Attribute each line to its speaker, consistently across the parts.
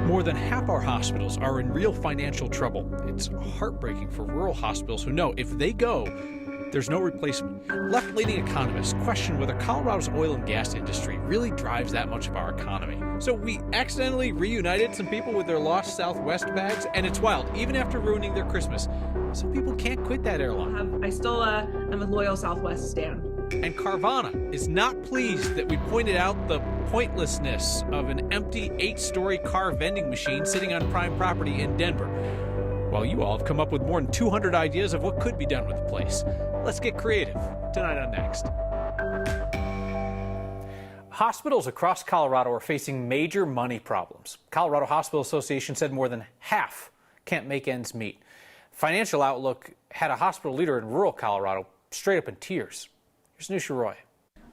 Speaker 1: More than half our hospitals are in real financial trouble. It's heartbreaking for rural hospitals who know if they go, there's no replacement. Left-leaning economists question whether Colorado's oil and gas industry really drives that much of our economy. So we accidentally reunited some people with their lost Southwest bags, and it's wild. Even after ruining their Christmas, some people can't quit that airline.
Speaker 2: I still am a loyal Southwest stan.
Speaker 1: And Carvana is not pleased that we pointed out the pointlessness of an empty 8-story car vending machine sitting on prime property in Denver. While you all have come up with more than 200 ideas of what could be done with the place. Let's get creative. Tonight on Next. Hospitals across Colorado are facing major money problems. Colorado Hospital Association said more than half can't make ends meet. Financial Outlook had a hospital leader in rural Colorado straight up in tears. Here's Nusha Roy.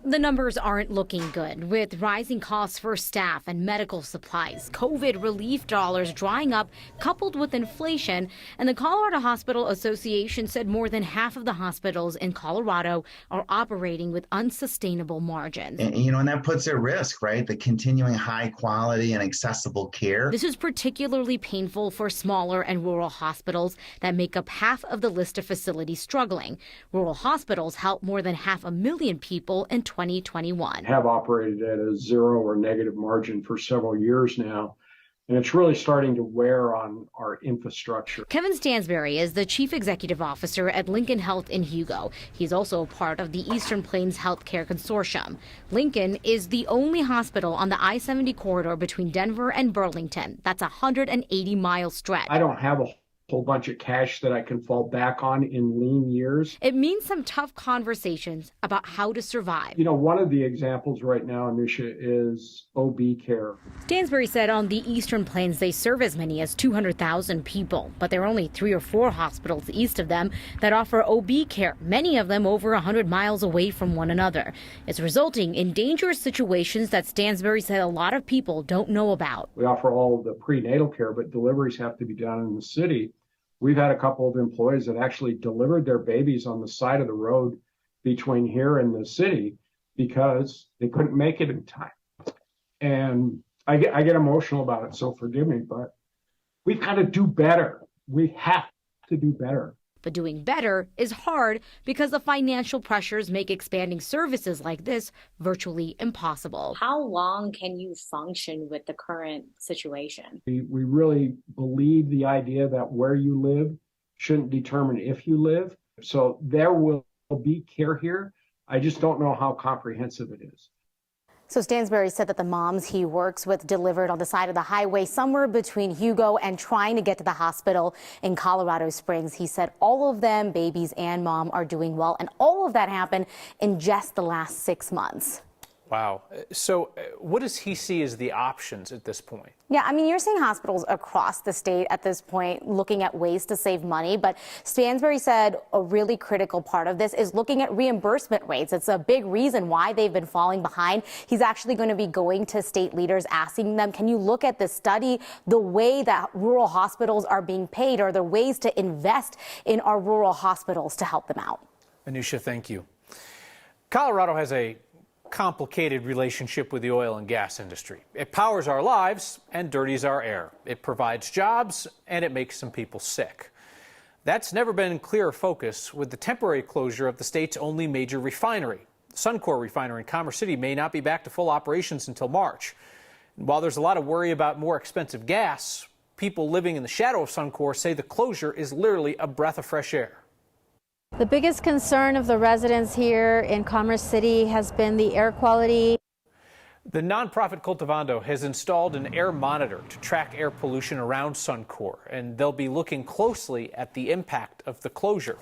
Speaker 3: The numbers aren't looking good, with rising costs for staff and medical supplies, COVID relief dollars drying up, coupled with inflation, and the Colorado Hospital Association said more than half of the hospitals in Colorado are operating with unsustainable margins.
Speaker 4: And that puts at risk, right, the continuing high quality and accessible care.
Speaker 3: This is particularly painful for smaller and rural hospitals that make up half of the list of facilities struggling. Rural hospitals help more than 500,000 people in 2021.
Speaker 5: Have operated at a zero or negative margin for several years now, and it's really starting to wear on our infrastructure.
Speaker 3: Kevin Stansberry is the chief executive officer at Lincoln Health in Hugo. He's also part of the Eastern Plains Healthcare Consortium. Lincoln is the only hospital on the I-70 corridor between Denver and Burlington. That's a 180-mile stretch.
Speaker 5: I don't have a whole bunch of cash that I can fall back on in lean years.
Speaker 3: It means some tough conversations about how to survive.
Speaker 5: One of the examples right now, Anisha, is OB care.
Speaker 3: Stansberry said on the Eastern Plains they serve as many as 200,000 people, but there are only 3 or 4 hospitals east of them that offer OB care, many of them over 100 miles away from one another. It's resulting in dangerous situations that Stansberry said a lot of people don't know about.
Speaker 5: We offer all of the prenatal care, but deliveries have to be done in the city. We've had a couple of employees that actually delivered their babies on the side of the road between here and the city because they couldn't make it in time. And I get emotional about it, so forgive me, but we've got to do better. We have to do better.
Speaker 3: But doing better is hard because the financial pressures make expanding services like this virtually impossible.
Speaker 6: How long can you function with the current situation?
Speaker 5: We really believe the idea that where you live shouldn't determine if you live. So there will be care here. I just don't know how comprehensive it is.
Speaker 3: So Stansberry said that the moms he works with delivered on the side of the highway somewhere between Hugo and trying to get to the hospital in Colorado Springs. He said all of them, babies and mom, are doing well. And all of that happened in just the last 6 months.
Speaker 1: Wow. So what does he see as the options at this point?
Speaker 3: Yeah, I mean, you're seeing hospitals across the state at this point looking at ways to save money. But Stansberry said a really critical part of this is looking at reimbursement rates. It's a big reason why they've been falling behind. He's actually going to be going to state leaders, asking them, can you look at this study, the way that rural hospitals are being paid? Are there ways to invest in our rural hospitals to help them out?
Speaker 1: Anusha, thank you. Colorado has a complicated relationship with the oil and gas industry. It powers our lives and dirties our air. It provides jobs and it makes some people sick. That's never been in clearer focus with the temporary closure of the state's only major refinery. Suncor refinery in Commerce City may not be back to full operations until March. And while there's a lot of worry about more expensive gas, people living in the shadow of Suncor say the closure is literally a breath of fresh air.
Speaker 7: The biggest concern of the residents here in Commerce City has been the air quality.
Speaker 1: The nonprofit Cultivando has installed an air monitor to track air pollution around Suncor, and they'll be looking closely at the impact of the closure.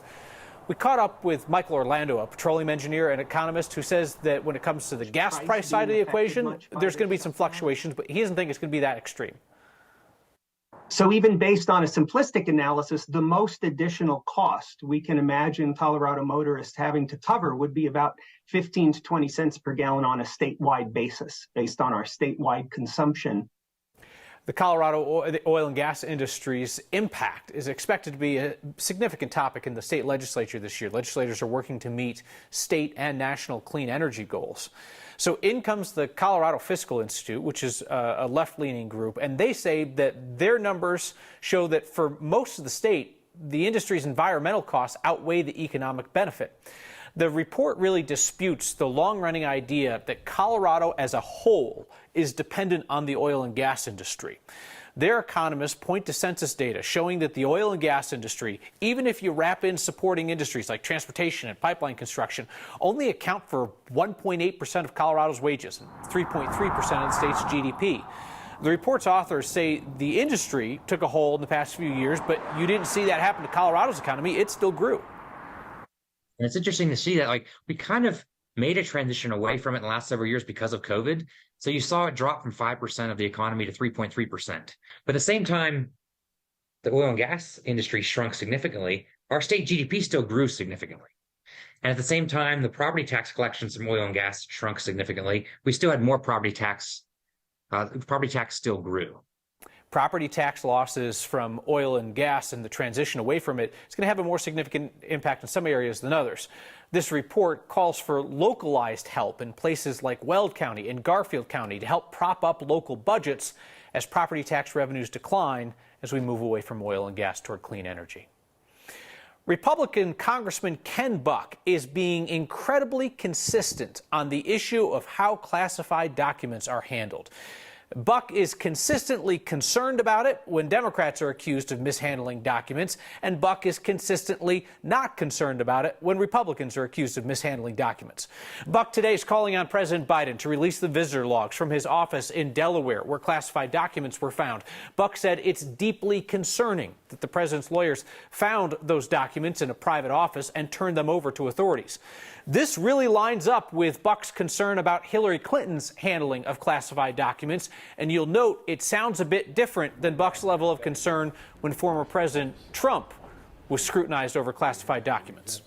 Speaker 1: We caught up with Michael Orlando, a petroleum engineer and economist, who says that when it comes to the gas price side of the equation, there's going to be some fluctuations, but he doesn't think it's going to be that extreme.
Speaker 8: So even based on a simplistic analysis, the most additional cost we can imagine Colorado motorists having to cover would be about 15 to 20 cents per gallon on a statewide basis, based on our statewide consumption.
Speaker 1: The Colorado oil and gas industry's impact is expected to be a significant topic in the state legislature this year. Legislators are working to meet state and national clean energy goals. So in comes the Colorado Fiscal Institute, which is a left-leaning group, and they say that their numbers show that for most of the state, the industry's environmental costs outweigh the economic benefit. The report really disputes the long-running idea that Colorado as a whole is dependent on the oil and gas industry. Their economists point to census data showing that the oil and gas industry, even if you wrap in supporting industries like transportation and pipeline construction, only account for 1.8% of Colorado's wages and 3.3% of the state's GDP. The report's authors say the industry took a hole in the past few years, but you didn't see that happen to Colorado's economy. It still grew.
Speaker 9: And it's interesting to see that, like, we kind of made a transition away from it in the last several years because of COVID. So you saw it drop from 5% of the economy to 3.3%. But at the same time, the oil and gas industry shrunk significantly. Our state GDP still grew significantly. And at the same time, the property tax collections from oil and gas shrunk significantly. We still had more property tax. Property tax still grew.
Speaker 1: Property tax losses from oil and gas and the transition away from it is going to have a more significant impact in some areas than others. This report calls for localized help in places like Weld County and Garfield County to help prop up local budgets as property tax revenues decline as we move away from oil and gas toward clean energy. Republican Congressman Ken Buck is being incredibly consistent on the issue of how classified documents are handled. Buck is consistently concerned about it when Democrats are accused of mishandling documents, and Buck is consistently not concerned about it when Republicans are accused of mishandling documents. Buck today is calling on President Biden to release the visitor logs from his office in Delaware where classified documents were found. Buck said it's deeply concerning that the president's lawyers found those documents in a private office and turned them over to authorities. This really lines up with Buck's concern about Hillary Clinton's handling of classified documents, and you'll note it sounds a bit different than Buck's level of concern when former President Trump was scrutinized over classified documents.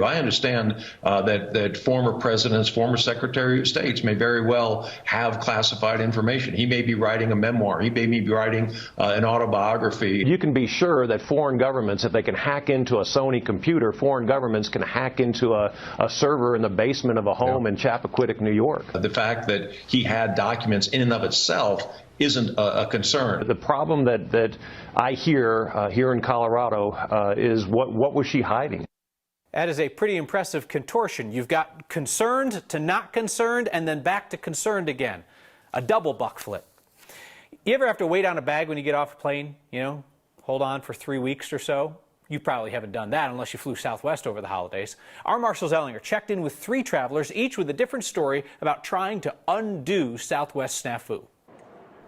Speaker 10: I understand that former presidents, former secretary of states may very well have classified information. He may be writing a memoir. He may be writing an autobiography.
Speaker 11: You can be sure that foreign governments, if they can hack into a Sony computer, foreign governments can hack into a server in the basement of a home in Chappaquiddick, New York.
Speaker 10: The fact that he had documents in and of itself isn't a concern.
Speaker 11: The problem that I hear here in Colorado is what was she hiding?
Speaker 1: That is a pretty impressive contortion. You've got concerned to not concerned and then back to concerned again. A double Buck flip. You ever have to wait on a bag when you get off a plane? You know, hold on for 3 weeks or so? You probably haven't done that unless you flew Southwest over the holidays. Our Marshall Zellinger checked in with 3 travelers, each with a different story about trying to undo Southwest snafu.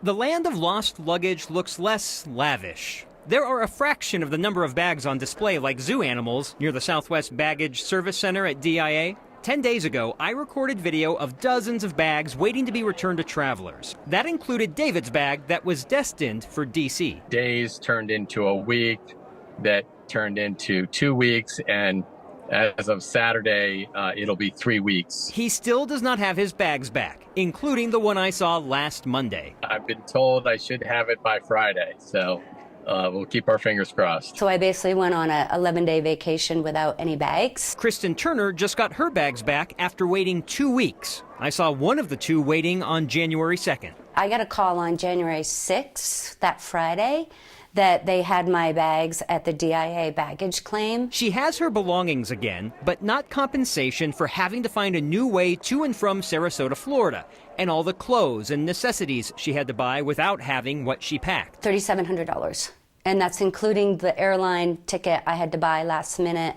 Speaker 12: The land of lost luggage looks less lavish. There are a fraction of the number of bags on display like zoo animals near the Southwest Baggage Service Center at DIA. 10 days ago, I recorded video of dozens of bags waiting to be returned to travelers. That included David's bag that was destined for D.C.
Speaker 13: Days turned into a week, that turned into 2 weeks, and as of Saturday, it'll be 3 weeks.
Speaker 12: He still does not have his bags back, including the one I saw last Monday.
Speaker 13: I've been told I should have it by Friday, so we'll keep our fingers crossed.
Speaker 14: So I basically went on a 11-day vacation without any bags.
Speaker 12: Kristen Turner just got her bags back after waiting 2 weeks. I saw one of the 2 waiting on January 2nd.
Speaker 14: I got a call on January 6th, that Friday, that they had my bags at the DIA baggage claim.
Speaker 12: She has her belongings again, but not compensation for having to find a new way to and from Sarasota, Florida, and all the clothes and necessities she had to buy without having what she packed.
Speaker 14: $3,700. And that's including the airline ticket I had to buy last minute,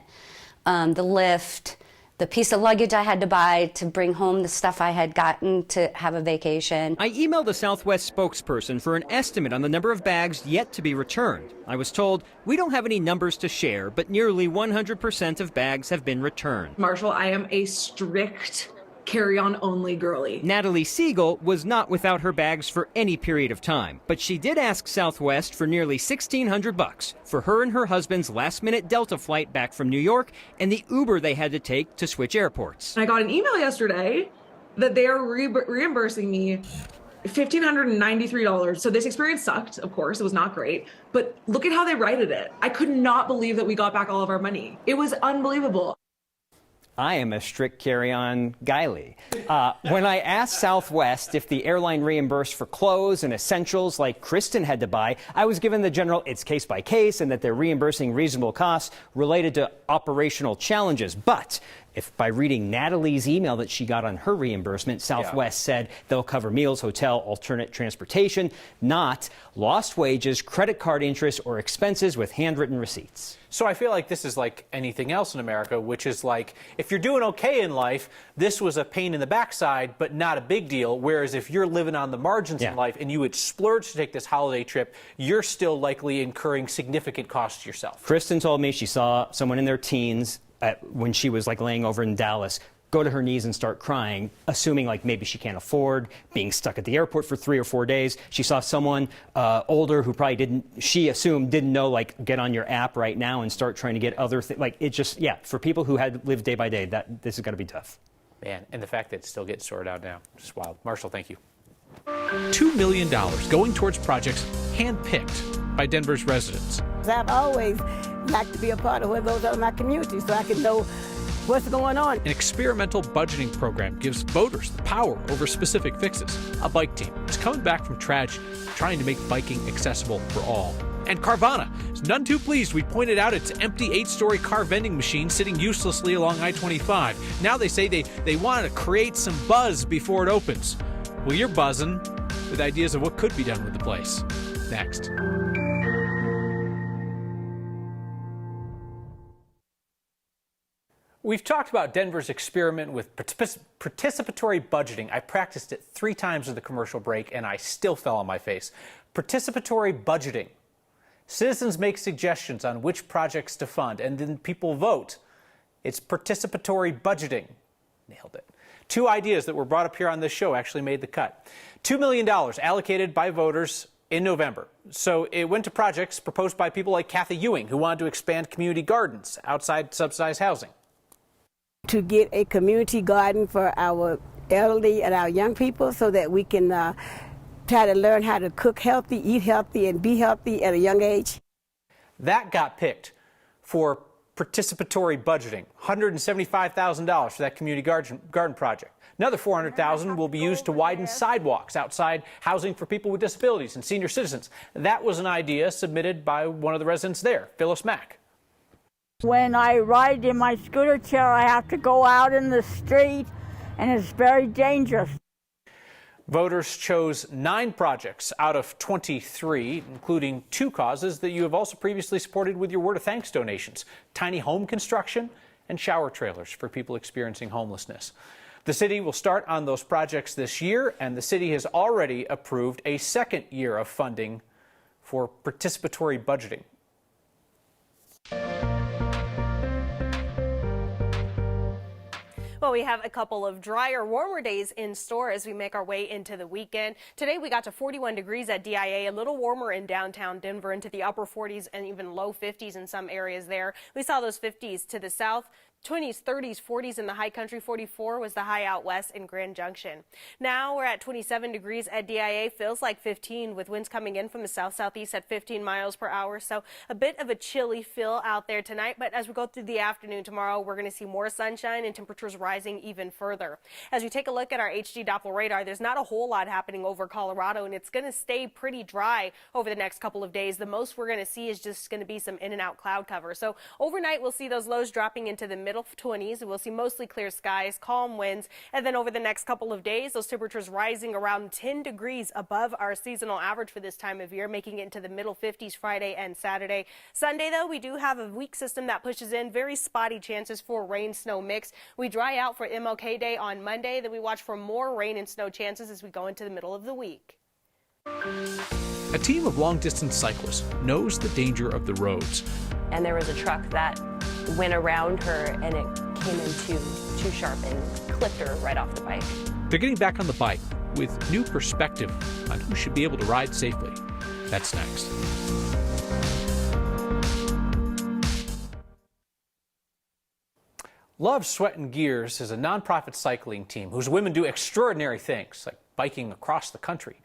Speaker 14: the lift, the piece of luggage I had to buy to bring home the stuff I had gotten to have a vacation.
Speaker 12: I emailed a Southwest spokesperson for an estimate on the number of bags yet to be returned. I was told, we don't have any numbers to share, but nearly 100% of bags have been returned.
Speaker 2: Marshall, I am a strict carry-on only girly.
Speaker 12: Natalie Siegel was not without her bags for any period of time, but she did ask Southwest for nearly $1,600 for her and her husband's last-minute Delta flight back from New York and the Uber they had to take to switch airports.
Speaker 2: I got an email yesterday that they are reimbursing me $1,593. So this experience sucked, of course. It was not great. But look at how they righted it. I could not believe that we got back all of our money. It was unbelievable.
Speaker 12: I am a strict carry-on guy. When I asked Southwest if the airline reimbursed for clothes and essentials like Kristen had to buy, I was given the general it's case by case and that they're reimbursing reasonable costs related to operational challenges. But if by reading Natalie's email that she got on her reimbursement, Southwest said they'll cover meals, hotel, alternate transportation, not lost wages, credit card interest, or expenses with handwritten receipts.
Speaker 1: So I feel like this is like anything else in America, which is like, if you're doing okay in life, this was a pain in the backside, but not a big deal. Whereas if you're living on the margins in life and you would splurge to take this holiday trip, you're still likely incurring significant costs yourself.
Speaker 12: Kristen told me she saw someone in their teens when she was like laying over in Dallas, go to her knees and start crying, assuming like maybe she can't afford being stuck at the airport for 3 or 4 days. She saw someone older who probably she assumed didn't know, like, get on your app right now and start trying to get other things. Like, it just, for people who had lived day by day, this is going to be tough.
Speaker 1: Man, and the fact that it's still getting sorted out now, just wild. Marshall, thank you.
Speaker 15: $2 million going towards projects handpicked by Denver's residents.
Speaker 16: I've always liked to be a part of what goes on in my community so I can know what's going on.
Speaker 15: An experimental budgeting program gives voters the power over specific fixes. A bike team is coming back from tragedy, trying to make biking accessible for all. And Carvana is none too pleased we pointed out its empty 8-story car vending machine sitting uselessly along I-25. Now they say they want to create some buzz before it opens. Well, you're buzzing with ideas of what could be done with the place. Next.
Speaker 1: We've talked about Denver's experiment with participatory budgeting. I practiced it 3 times in the commercial break, and I still fell on my face. Participatory budgeting. Citizens make suggestions on which projects to fund, and then people vote. It's participatory budgeting. Nailed it. 2 ideas that were brought up here on this show actually made the cut. $2 million allocated by voters in November. So it went to projects proposed by people like Kathy Ewing, who wanted to expand community gardens outside subsidized housing.
Speaker 16: To get a community garden for our elderly and our young people so that we can try to learn how to cook healthy, eat healthy, and be healthy at a young age.
Speaker 1: That got picked for participatory budgeting, $175,000 for that community garden project. Another $400,000 will be used to widen sidewalks outside housing for people with disabilities and senior citizens. That was an idea submitted by one of the residents there, Phyllis Mack.
Speaker 17: When I ride in my scooter chair, I have to go out in the street, and it's very dangerous.
Speaker 1: Voters chose 9 projects out of 23, including 2 causes that you have also previously supported with your Word of Thanks donations: tiny home construction and shower trailers for people experiencing homelessness. The city will start on those projects this year, and the city has already approved a 2nd year of funding for participatory budgeting.
Speaker 18: Well, we have a couple of drier, warmer days in store as we make our way into the weekend. Today, we got to 41 degrees at DIA, a little warmer in downtown Denver, into the upper 40s and even low 50s in some areas there. We saw those 50s to the south. 20s, 30s, 40s in the high country. 44 was the high out west in Grand Junction. Now we're at 27 degrees at DIA. Feels like 15 with winds coming in from the south-southeast at 15 miles per hour. So a bit of a chilly feel out there tonight. But as we go through the afternoon tomorrow, we're going to see more sunshine and temperatures rising even further. As we take a look at our HD Doppler radar, there's not a whole lot happening over Colorado, and it's going to stay pretty dry over the next couple of days. The most we're going to see is just going to be some in and out cloud cover. So overnight, we'll see those lows dropping into the middle 20s. We'll see mostly clear skies, calm winds, and then over the next couple of days, those temperatures rising around 10 degrees above our seasonal average for this time of year, making it into the middle 50s Friday and Saturday. Sunday, though, we do have a weak system that pushes in very spotty chances for rain snow mix. We dry out for MLK Day on Monday, then we watch for more rain and snow chances as we go into the middle of the week.
Speaker 15: A team of long-distance cyclists knows the danger of the roads.
Speaker 19: And there was a truck that went around her, and it came in too sharp and clipped her right off the bike.
Speaker 15: They're getting back on the bike with new perspective on who should be able to ride safely. That's next.
Speaker 1: Love, Sweat and Gears is a nonprofit cycling team whose women do extraordinary things, like biking across the country.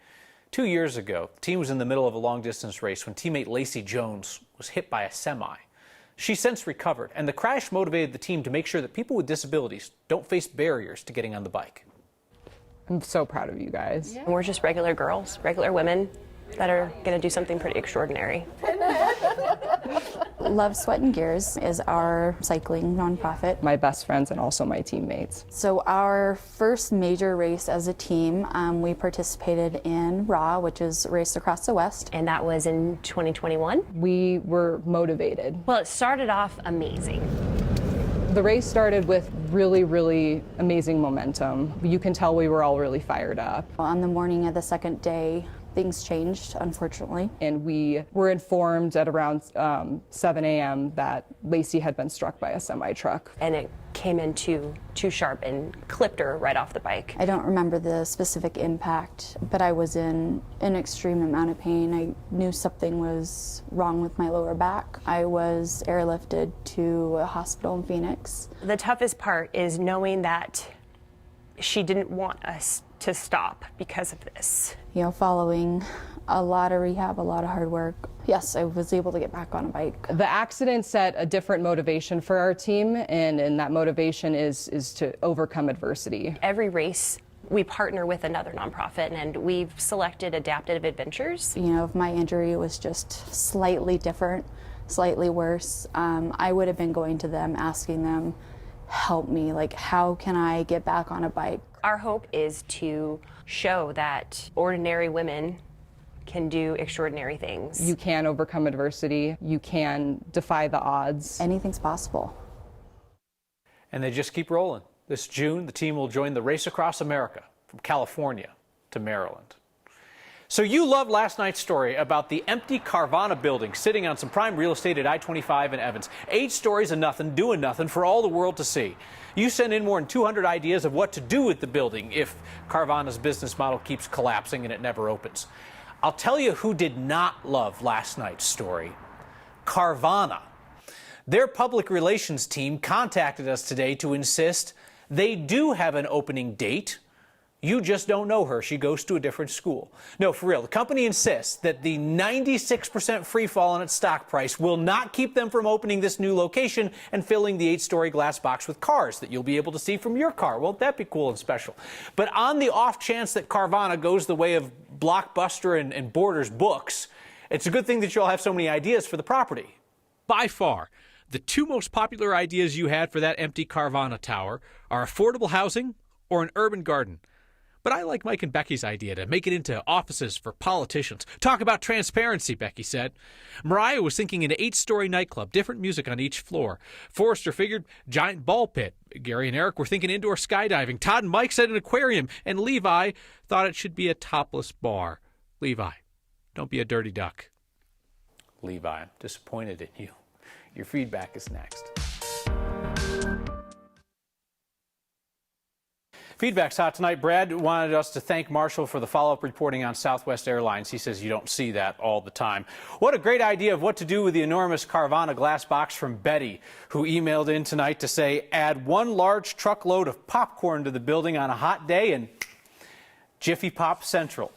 Speaker 1: 2 years ago, the team was in the middle of a long-distance race when teammate Lacey Jones was hit by a semi. She's since recovered, and the crash motivated the team to make sure that people with disabilities don't face barriers to getting on the bike.
Speaker 20: I'm so proud of you guys.
Speaker 19: Yeah. We're just regular girls, regular women that are going to do something pretty extraordinary.
Speaker 21: Love, Sweat, and Gears is our cycling nonprofit.
Speaker 20: My best friends and also my teammates.
Speaker 21: So our first major race as a team, we participated in RAW, which is Race Across the West.
Speaker 19: And that was in 2021.
Speaker 20: We were motivated.
Speaker 19: Well, it started off amazing.
Speaker 20: The race started with really amazing momentum. You can tell we were all really fired up.
Speaker 21: On the morning of the second day, things changed, unfortunately.
Speaker 20: And we were informed at around 7 a.m. that Lacey had been struck by a semi-truck.
Speaker 19: And it came in too sharp and clipped her right off the bike.
Speaker 21: I don't remember the specific impact, but I was in an extreme amount of pain. I knew something was wrong with my lower back. I was airlifted to a hospital in Phoenix.
Speaker 19: The toughest part is knowing that she didn't want us to stop because of this.
Speaker 21: You know, following a lot of rehab, a lot of hard work, yes, I was able to get back on a bike.
Speaker 20: The accident set a different motivation for our team, and that motivation is to overcome adversity.
Speaker 19: Every race, we partner with another nonprofit, and we've selected Adaptive Adventures.
Speaker 21: You know, if my injury was just slightly different, slightly worse, I would have been going to them, asking them, help me, like, how can I get back on a bike?
Speaker 19: Our hope is to show that ordinary women can do extraordinary things.
Speaker 20: You can overcome adversity. You can defy the odds.
Speaker 21: Anything's possible.
Speaker 1: And they just keep rolling. This June, the team will join the Race Across America from California to Maryland. So you loved last night's story about the empty Carvana building sitting on some prime real estate at I-25 in Evans. 8 stories of nothing, doing nothing for all the world to see. You sent in more than 200 ideas of what to do with the building if Carvana's business model keeps collapsing and it never opens. I'll tell you who did not love last night's story. Carvana. Their public relations team contacted us today to insist they do have an opening date. You just don't know her. She goes to a different school. No, for real. The company insists that the 96% free fall in its stock price will not keep them from opening this new location and filling the 8-story glass box with cars that you'll be able to see from your car. Won't that be cool and special? But on the off chance that Carvana goes the way of Blockbuster and Borders books, it's a good thing that you all have so many ideas for the property.
Speaker 15: By far, the 2 most popular ideas you had for that empty Carvana tower are affordable housing or an urban garden. But I like Mike and Becky's idea to make it into offices for politicians. Talk about transparency, Becky said. Mariah was thinking an 8-story nightclub, different music on each floor. Forrester figured giant ball pit. Gary and Eric were thinking indoor skydiving. Todd and Mike said an aquarium. And Levi thought it should be a topless bar. Levi, don't be a dirty duck.
Speaker 1: Levi, I'm disappointed in you. Your feedback is next. Feedback's hot tonight. Brad wanted us to thank Marshall for the follow-up reporting on Southwest Airlines. He says you don't see that all the time. What a great idea of what to do with the enormous Carvana glass box from Betty, who emailed in tonight to say, add 1 large truckload of popcorn to the building on a hot day and Jiffy Pop Central.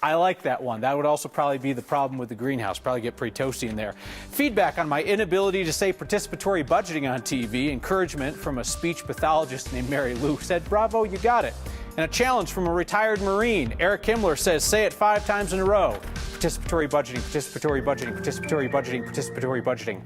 Speaker 1: I like that one. That would also probably be the problem with the greenhouse. Probably get pretty toasty in there. Feedback on my inability to say participatory budgeting on TV. Encouragement from a speech pathologist named Mary Lou said, bravo, you got it. And a challenge from a retired Marine. Eric Himmler says, say it 5 times in a row. Participatory budgeting, participatory budgeting, participatory budgeting, participatory budgeting.